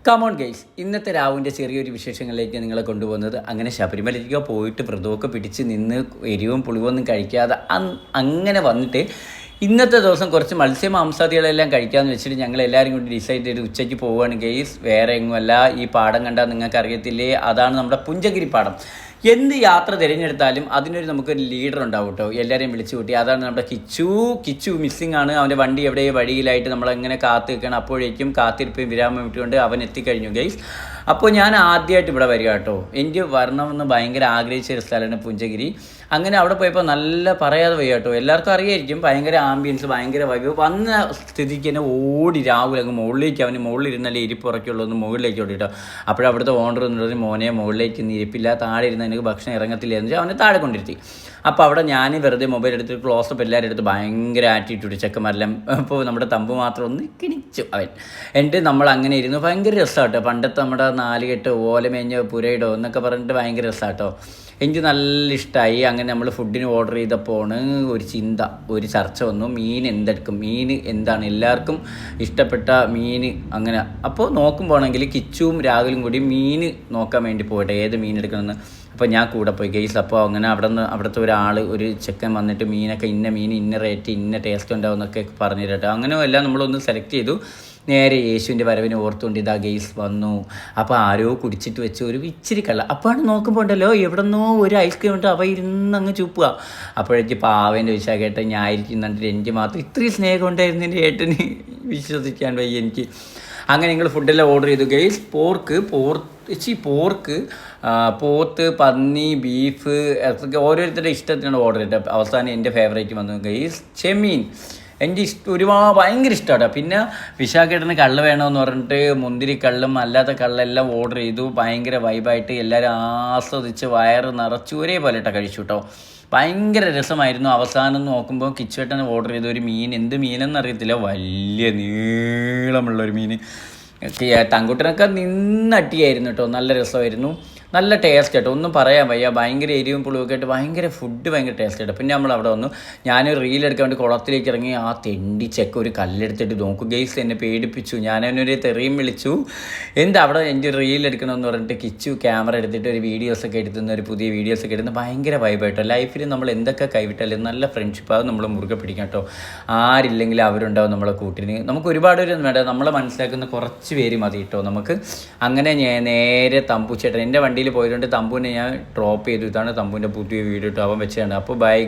Come on guys, ഇന്നത്തെ രാവിൻ്റെ ചെറിയൊരു വിശേഷങ്ങളിലേക്ക് നിങ്ങളെ കൊണ്ടുപോകുന്നത്. അങ്ങനെ ശബരിമലയ്ക്ക് പോയിട്ട് വ്രതമൊക്കെ പിടിച്ച് നിന്ന് എരിവും പുളിവൊന്നും കഴിക്കാതെ അങ്ങനെ വന്നിട്ട് ഇന്നത്തെ ദിവസം കുറച്ച് മത്സ്യമാംസാദികളെല്ലാം കഴിക്കാമെന്ന് വെച്ചിട്ട് ഞങ്ങൾ എല്ലാവരും കൂടി ഡിസൈഡ് ചെയ്ത് ഉച്ചയ്ക്ക് പോവുകയാണ് ഗൈസ്. വേറെ എങ്ങുമല്ല, ഈ പാടം കണ്ടാൽ നിങ്ങൾക്ക് അറിയത്തില്ലേ, അതാണ് നമ്മുടെ പുഞ്ചഗിരി പാടം. എന്ത് യാത്ര തിരഞ്ഞെടുത്താലും അതിനൊരു നമുക്കൊരു ലീഡർ ഉണ്ടാവും കേട്ടോ. എല്ലാവരെയും വിളിച്ചു കൂട്ടി. അതാണ് നമ്മുടെ കിച്ചു മിസ്സിങ് ആണ്. അവൻ്റെ വണ്ടി എവിടെ വഴിയിലായിട്ട് നമ്മളെങ്ങനെ കാത്തു നിൽക്കണം. അപ്പോഴേക്കും കാത്തിരിപ്പും വിരാമം വിട്ടുകൊണ്ട് അവൻ എത്തിക്കഴിഞ്ഞു ഗൈസ്. അപ്പോൾ ഞാൻ ആദ്യമായിട്ട് ഇവിടെ വരിക കേട്ടോ. എനിക്ക് വരണമെന്ന് ഭയങ്കര ആഗ്രഹിച്ച ഒരു സ്ഥലമാണ് പുഞ്ചഗിരി. അങ്ങനെ അവിടെ പോയപ്പോൾ നല്ല പറയാതെ വയ്യ കേട്ടോ. എല്ലാവർക്കും അറിയായിരിക്കും, ഭയങ്കര ആംബിയൻസ്, ഭയങ്കര വൈബ്. വന്ന സ്ഥിതിക്ക് തന്നെ ഓടി രാവിലെ അങ്ങ് മുകളിലേക്ക്, അവന് മുകളിലിരുന്നല്ലേ ഇരിപ്പുറക്കുള്ളൂ, ഒന്ന് മുകളിലേക്ക് ഓടിട്ടോ. അപ്പോഴവിടുത്തെ ഓണർ എന്നുള്ളത് മോനെ മുകളിലേക്ക് ഇന്ന് ഇരിപ്പില്ല, താഴെ ഇരുന്ന് എനിക്ക് ഭക്ഷണം ഇറങ്ങത്തില്ല എന്ന് വെച്ചാൽ അവനെ താഴെ കൊണ്ടിരുത്തി. അപ്പോൾ അവിടെ ഞാൻ വെറുതെ മൊബൈൽ എടുത്ത് ക്ലോസപ്പ് എല്ലാവരും എടുത്ത് ഭയങ്കര ആറ്റിറ്റ്യൂഡ് ചെക്കന്മാരെല്ലാം. അപ്പോൾ നമ്മുടെ തമ്പ് മാത്രം ഒന്ന് കിണിച്ചു അവൻ. എന്നിട്ട് നമ്മൾ അങ്ങനെ ഇരുന്നു. ഭയങ്കര രസമാട്ടോ. പണ്ടത്തെ നമ്മുടെ നാലുകെട്ട് ഓലമേഞ്ഞ പുരയിടോ എന്നൊക്കെ പറഞ്ഞിട്ട് ഭയങ്കര രസമാട്ടോ. എനിക്ക് നല്ല ഇഷ്ടമായി. അങ്ങനെ നമ്മൾ ഫുഡിന് ഓർഡർ ചെയ്തപ്പോൾ ഒരു ചർച്ച വന്നു. മീൻ എന്തെടുക്കും, മീൻ എന്താണ് എല്ലാവർക്കും ഇഷ്ടപ്പെട്ട മീൻ. അങ്ങനെ അപ്പോൾ നോക്കുമ്പോണെങ്കിൽ കിച്ചുവും രാഹുലും കൂടി മീൻ നോക്കാൻ വേണ്ടി പോയിട്ട് ഏത് മീൻ എടുക്കണമെന്ന്. അപ്പോൾ ഞാൻ കൂടെ പോയി ഗെയ്സ്. അപ്പോൾ അങ്ങനെ അവിടുത്തെ ഒരു ചെക്കൻ വന്നിട്ട് മീനൊക്കെ ഇന്ന മീൻ ഇന്ന റേറ്റ് ഇന്ന ടേസ്റ്റ് ഉണ്ടാവും എന്നൊക്കെ പറഞ്ഞു തരട്ടെ. അങ്ങനെ എല്ലാം നമ്മളൊന്ന് സെലക്ട് ചെയ്തു. നേരെ യേശുവിൻ്റെ വരവിനെ ഓർത്തുകൊണ്ട് ഇതാ ഗെയ്സ് വന്നു. അപ്പോൾ ആരോ കുടിച്ചിട്ട് വെച്ച് ഒരു ഇച്ചിരി കള്ള. അപ്പോഴാണ് നോക്കുമ്പോൾ ഉണ്ടല്ലോ എവിടെന്നോ ഒരു ഐസ്ക്രീം ഇട്ട് അവ ഇരുന്നങ്ങ് ചുപ്പുക. അപ്പോഴേക്ക് പാവേൻ്റെ വിശാഖ ഏട്ടൻ ഞാൻ ഇരിക്കുന്നുണ്ട്. എനിക്ക് മാത്രം ഇത്രയും സ്നേഹം ഉണ്ടായിരുന്നു എൻ്റെ ഏട്ടന്, വിശ്വസിക്കാൻ വയ്യ എനിക്ക്. അങ്ങനെ ഞങ്ങൾ ഫുഡെല്ലാം ഓർഡർ ചെയ്തു ഗെയ്സ്. പോത്ത്, പന്നി, ബീഫ് അതൊക്കെ ഓരോരുത്തരുടെ ഇഷ്ടത്തിനാണ് ഓർഡർ ചെയ്തത്. അവസാനം എൻ്റെ ഫേവറേറ്റ് വന്നു ഗെയ്സ് ചെമ്മീൻ. എനിക്ക് ഭയങ്കര ഇഷ്ടമാണ്. പിന്നെ വിശാഖേട്ടന് കള്ള് വേണമെന്ന് പറഞ്ഞിട്ട് മുന്തിരിക്കള്ളും അല്ലാത്ത കള്ളെല്ലാം ഓർഡർ ചെയ്തു. ഭയങ്കര വൈബായിട്ട് എല്ലാവരും ആസ്വദിച്ച് വയറ് നിറച്ച് ഒരേപോലെ കഴിച്ചു കേട്ടോ. ഭയങ്കര രസമായിരുന്നു. അവസാനം നോക്കുമ്പോൾ കിച്ചുവേട്ടൻ ഓർഡർ ചെയ്ത ഒരു മീൻ, എന്ത് മീനെന്നറിയത്തില്ല, വലിയ നീളമുള്ളൊരു മീൻ. തങ്കുട്ടനൊക്കെ നിന്നട്ടിയായിരുന്നു കേട്ടോ. നല്ല രസമായിരുന്നു, നല്ല ടേസ്റ്റ് കേട്ടോ. ഒന്നും പറയാൻ വയ്യ. ഭയങ്കര എരിവും പുളിവൊക്കെ ആയിട്ട് ഭയങ്കര ടേസ്റ്റ് കേട്ടോ. പിന്നെ നമ്മൾ അവിടെ വന്നു. ഞാൻ റീലെടുക്കാൻ വേണ്ടി കുളത്തിലേക്ക് ഇറങ്ങി. ആ തെണ്ടി ചെക്ക ഒരു കല്ലെടുത്തിട്ട് നോക്കും ഗെയ്സ്, എന്നെ പേടിപ്പിച്ചു. ഞാനവനൊരു തെറിയും വിളിച്ചു. എന്താ അവിടെ എൻ്റെ റീലെടുക്കണമെന്ന് പറഞ്ഞിട്ട് കിച്ചു ക്യാമറ എടുത്തിട്ട് ഒരു പുതിയ വീഡിയോസൊക്കെ എടുത്ത് ഭയങ്കര വൈബായിട്ടോ. ലൈഫിൽ നമ്മൾ എന്തൊക്കെ കൈവിട്ടാലും നല്ല ഫ്രണ്ട്ഷിപ്പ് നമ്മൾ മുറുകെ പിടിക്കാം കേട്ടോ. ആരില്ലെങ്കിലും അവരുണ്ടാവും നമ്മളെ കൂട്ടിന്. നമുക്ക് ഒരുപാട് പേരൊന്നും വേണ്ട, നമ്മളെ മനസ്സിലാക്കുന്ന കുറച്ച് പേര് മതി കേട്ടോ നമുക്ക്. അങ്ങനെ നേരെ തമ്പുച്ചേട്ടൻ എൻ്റെ വണ്ടിയിൽ പോയതുകൊണ്ട് തമ്പുവിനെ ഞാൻ ഡ്രോപ്പ് ചെയ്തു. ഇതാണ് തമ്പുവിൻ്റെ പുതിയ വീഡിയോ കേട്ടോ. അവൻ വെച്ചാണ്. അപ്പോൾ ബൈ.